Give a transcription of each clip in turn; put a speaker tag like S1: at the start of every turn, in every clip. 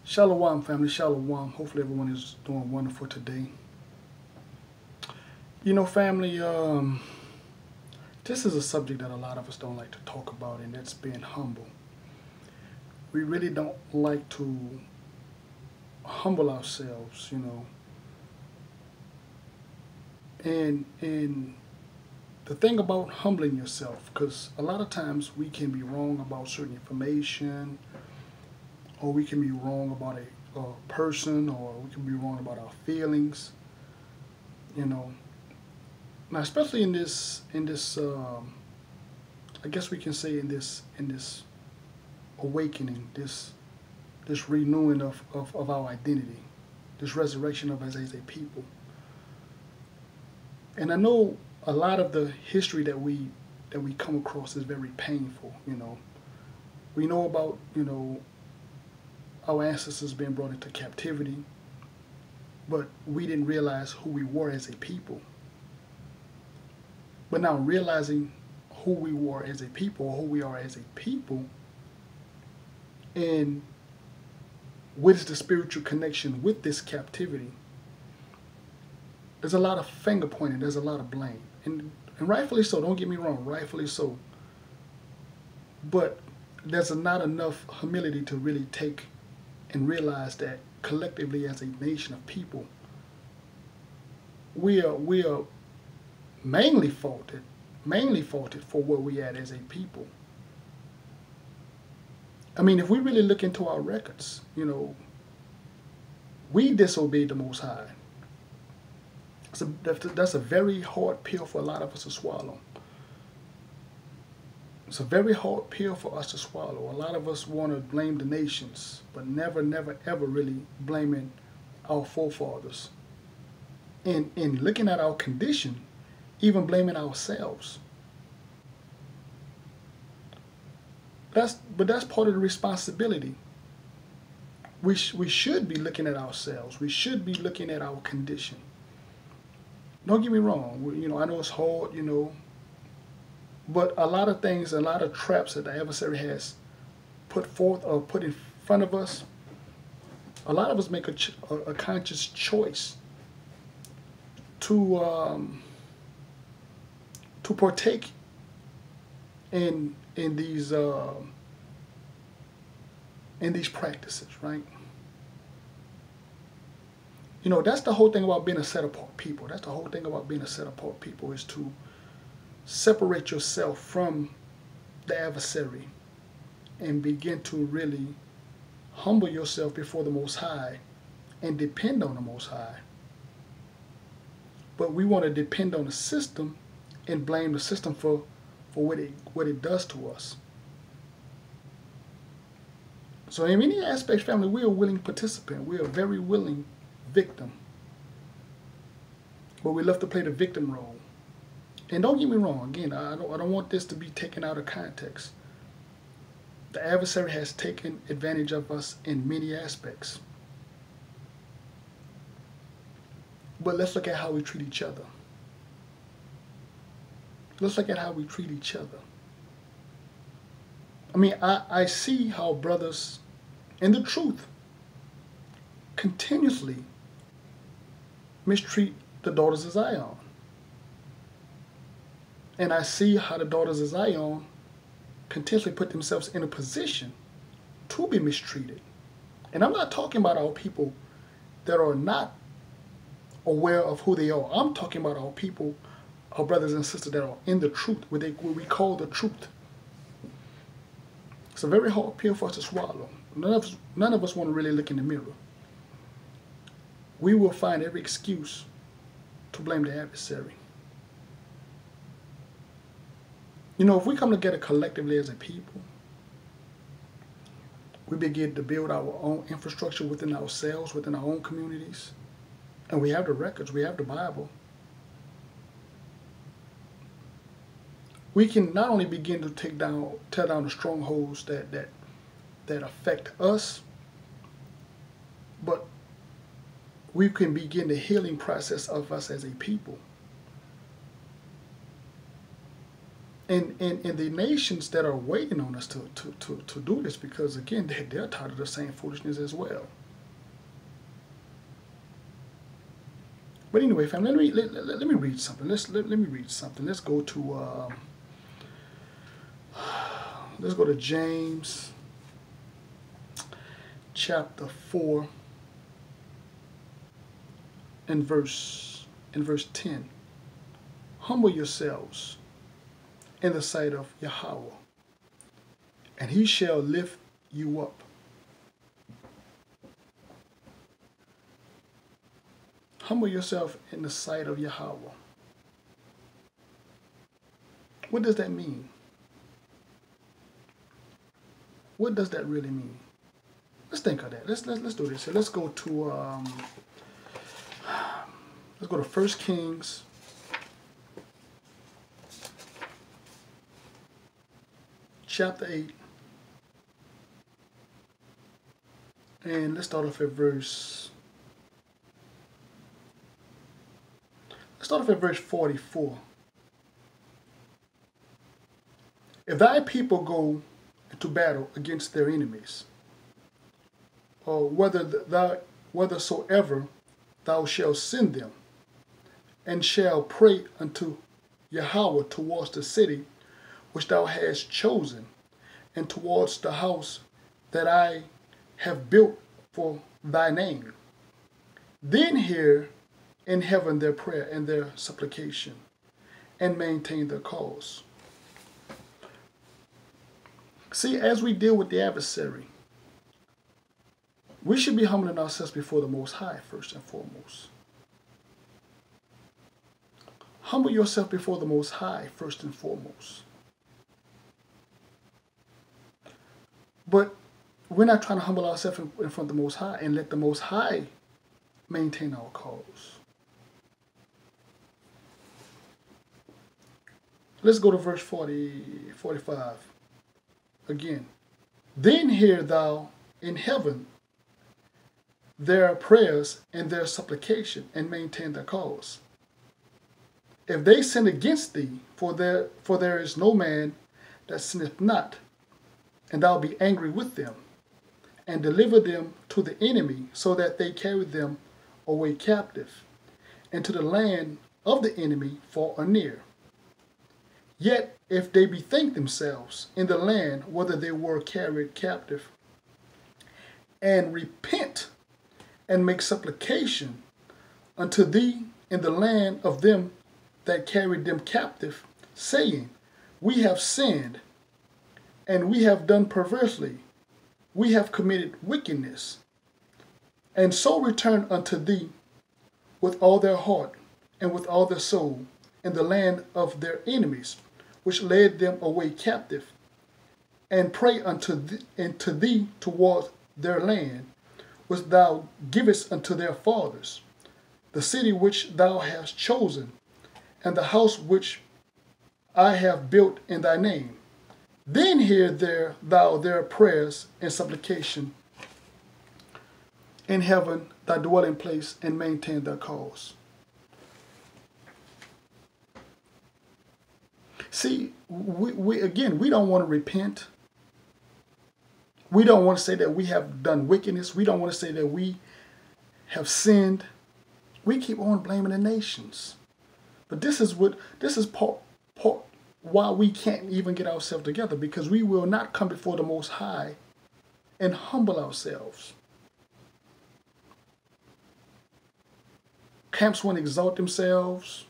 S1: Shalom, family. Shalom. Hopefully, everyone is doing wonderful today. Family, this is a subject that a lot of us don't like to talk about, and that's being humble. We really don't like to humble ourselves, And the thing about humbling yourself, because a lot of times we can be wrong about certain information, or we can be wrong about a person, or we can be wrong about our feelings, you know. Now, especially in this, I guess we can say in this awakening, this renewing of our identity, this resurrection of us as a people. And I know a lot of the history that we come across is very painful. We know about our ancestors being brought into captivity, but we didn't realize who we were as a people. But now realizing who we were as a people, or who we are as a people, and what is the spiritual connection with this captivity, there's a lot of finger pointing, there's a lot of blame. And rightfully so, don't get me wrong, rightfully so. But there's not enough humility to really take and realize that collectively as a nation of people, we are mainly faulted for where we at as a people. I mean, if we really look into our records, we disobeyed the Most High. So that's a very hard pill for a lot of us to swallow. It's a very hard pill for us to swallow. A lot of us want to blame the nations, but never, ever really blaming our forefathers. And in looking at our condition, even blaming ourselves. But that's part of the responsibility. We should be looking at ourselves. We should be looking at our condition. Don't get me wrong. I know it's hard, but a lot of things, a lot of traps that the adversary has put forth or put in front of us, a lot of us make a conscious choice to partake in these practices, right? That's the whole thing about being a set apart people. That's the whole thing about being a set apart people, is to separate yourself from the adversary and begin to really humble yourself before the Most High and depend on the Most High. But we want to depend on the system and blame the system for what it does to us. So in many aspects, family, we are a willing participant. We are a very willing victim. But we love to play the victim role. And don't get me wrong, again, I don't want this to be taken out of context. The adversary has taken advantage of us in many aspects. But let's look at how we treat each other. Let's look at how we treat each other. I mean, I see how brothers, in the truth, continuously mistreat the daughters of Zion. And I see how the daughters of Zion continuously put themselves in a position to be mistreated. And I'm not talking about our people that are not aware of who they are. I'm talking about our people, our brothers and sisters that are in the truth, what we call the truth. It's a very hard pill for us to swallow. None of us want to really look in the mirror. We will find every excuse to blame the adversary. If we come together collectively as a people, we begin to build our own infrastructure within ourselves, within our own communities. And we have the records, we have the Bible. We can not only begin to tear down the strongholds that affect us, but we can begin the healing process of us as a people. and the nations that are waiting on us to do this, because again, they're tired of the same foolishness as well. But anyway, fam, let me read something. Let me read something. Let's go to James chapter 4 and verse 10. Humble yourselves in the sight of Yahweh, and he shall lift you up. Humble yourself in the sight of Yahweh. What does that mean? What does that really mean? Let's think of that. Let's do this. Let's go to 1 Kings chapter 8, and let's start off at verse 44. If thy people go into battle against their enemies, or whithersoever thou shalt send them, and shall pray unto Yahweh towards the city which thou hast chosen, and towards the house that I have built for thy name, then hear in heaven their prayer and their supplication, and maintain their cause. See, as we deal with the adversary, we should be humbling ourselves before the Most High first and foremost. Humble yourself before the Most High first and foremost. But we're not trying to humble ourselves in front of the Most High and let the Most High maintain our cause. Let's go to verse 45 again. Then hear thou in heaven their prayers and their supplication, and maintain their cause. If they sin against thee, for there is no man that sinneth not, and thou be angry with them, and deliver them to the enemy, so that they carry them away captive, into the land of the enemy far or near. Yet if they bethink themselves in the land whither they were carried captive, and repent, and make supplication unto thee in the land of them that carried them captive, saying, We have sinned, and we have done perversely, we have committed wickedness, and so return unto thee with all their heart and with all their soul in the land of their enemies, which led them away captive, and pray unto thee toward their land, which thou givest unto their fathers, the city which thou hast chosen, and the house which I have built in thy name. Then hear thou their prayers and supplication in heaven, thy dwelling place, and maintain their cause. See, we don't want to repent. We don't want to say that we have done wickedness. We don't want to say that we have sinned. We keep on blaming the nations. But this is part why we can't even get ourselves together, because we will not come before the Most High and humble ourselves. Camps want to exalt themselves.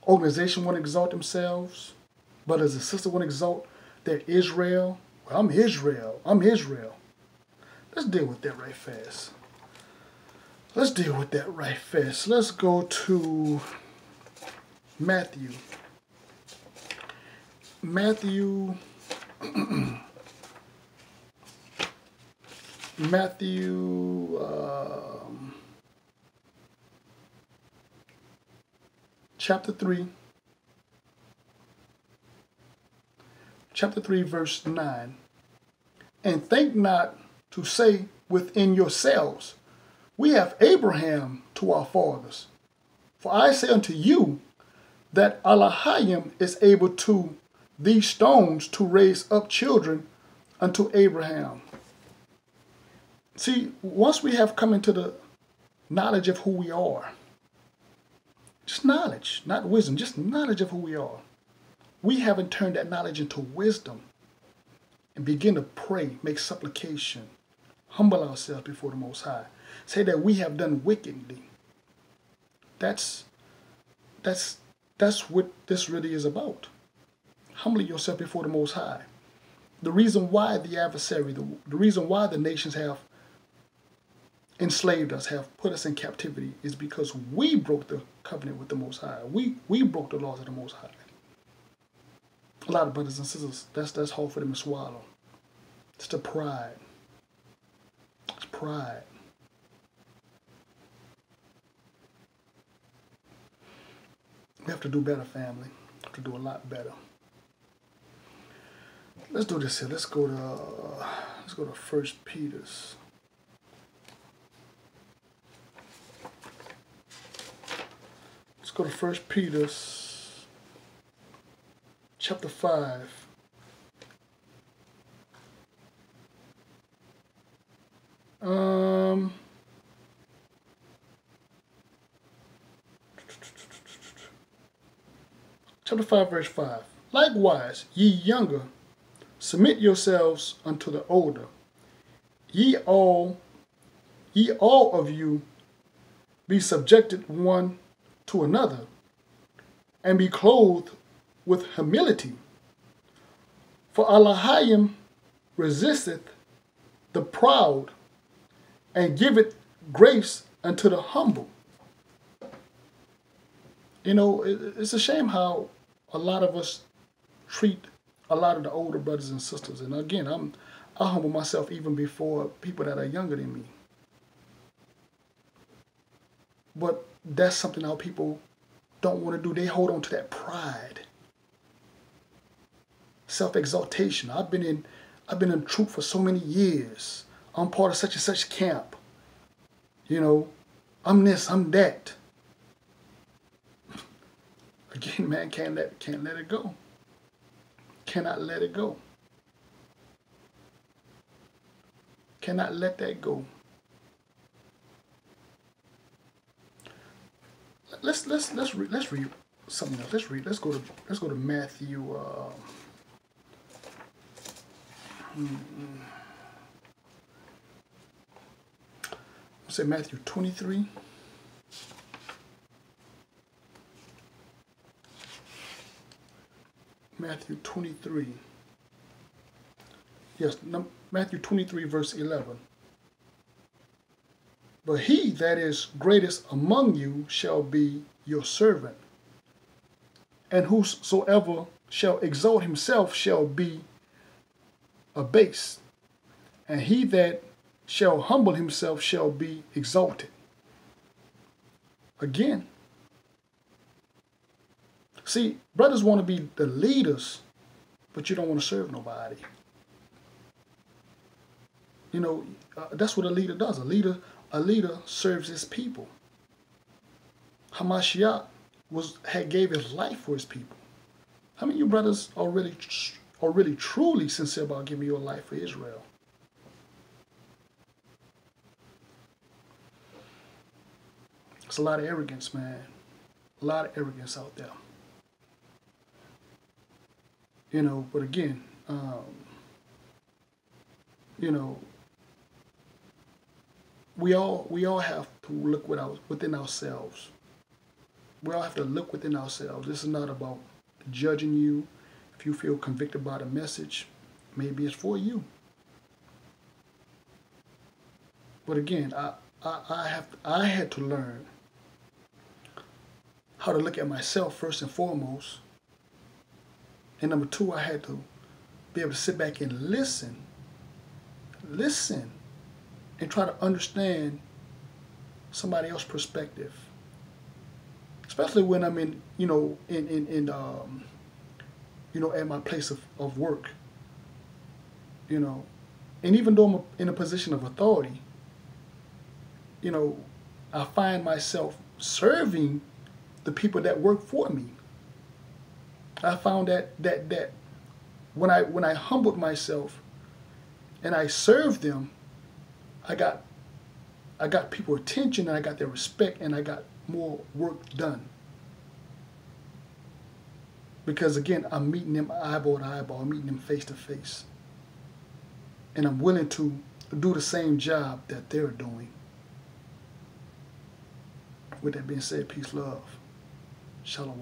S1: Organizations want to exalt themselves. Brothers and sisters want to exalt their Israel. Well, I'm Israel. I'm Israel. Let's deal with that right fast. Let's go to Matthew. Matthew chapter 3, verse 9. And think not to say within yourselves, We have Abraham to our fathers. For I say unto you, that Elohim is able to these stones to raise up children unto Abraham. See, once we have come into the knowledge of who we are, just knowledge, not wisdom, just knowledge of who we are, we haven't turned that knowledge into wisdom and begin to pray, make supplication, humble ourselves before the Most High, say that we have done wickedly. That's what this really is about. Humbling yourself before the Most High. The reason why the adversary, the reason why the nations have enslaved us, have put us in captivity, is because we broke the covenant with the Most High. We broke the laws of the Most High. A lot of brothers and sisters, that's hard for them to swallow. It's the pride. It's pride. We have to do better, family. We have to do a lot better. Let's do this here. Let's go to 1 Peter's. Let's go to 1 Peter's chapter 5. Chapter 5, verse 5. Likewise, ye younger, submit yourselves unto the older. Ye all of you, be subjected one to another, and be clothed with humility. For Elohim resisteth the proud, and giveth grace unto the humble. You know, it's a shame how a lot of us treat a lot of the older brothers and sisters. And again, I humble myself even before people that are younger than me. But that's something our people don't want to do. They hold on to that pride, self-exaltation. I've been in troop for so many years. I'm part of such and such camp. You know, I'm this, I'm that. Again, man, can't let it go. Cannot let it go. Cannot let that go. Let's read something else. Let's go to Matthew. Say Matthew 23. Matthew 23. Yes, Matthew 23, verse 11. But he that is greatest among you shall be your servant. And whosoever shall exalt himself shall be abased. And he that shall humble himself shall be exalted. Again. See, brothers want to be the leaders, but you don't want to serve nobody. You know, that's what a leader does. A leader serves his people. Hamashiach had gave his life for his people. How many of you brothers are really truly sincere about giving your life for Israel? It's a lot of arrogance, man. A lot of arrogance out there. You know, but again, you know, we all have to look within ourselves. We all have to look within ourselves. This is not about judging you. If you feel convicted by the message, maybe it's for you. But again, I had to learn how to look at myself first and foremost. And number two, I had to be able to sit back and listen, and try to understand somebody else's perspective. Especially when I'm in, you know, you know, at my place of work. You know, and even though I'm in a position of authority, you know, I find myself serving the people that work for me. I found that when I humbled myself and I served them, I got people attention and I got their respect and I got more work done. Because again, I'm meeting them eyeball to eyeball, I'm meeting them face to face. And I'm willing to do the same job that they're doing. With that being said, peace, love. Shalom.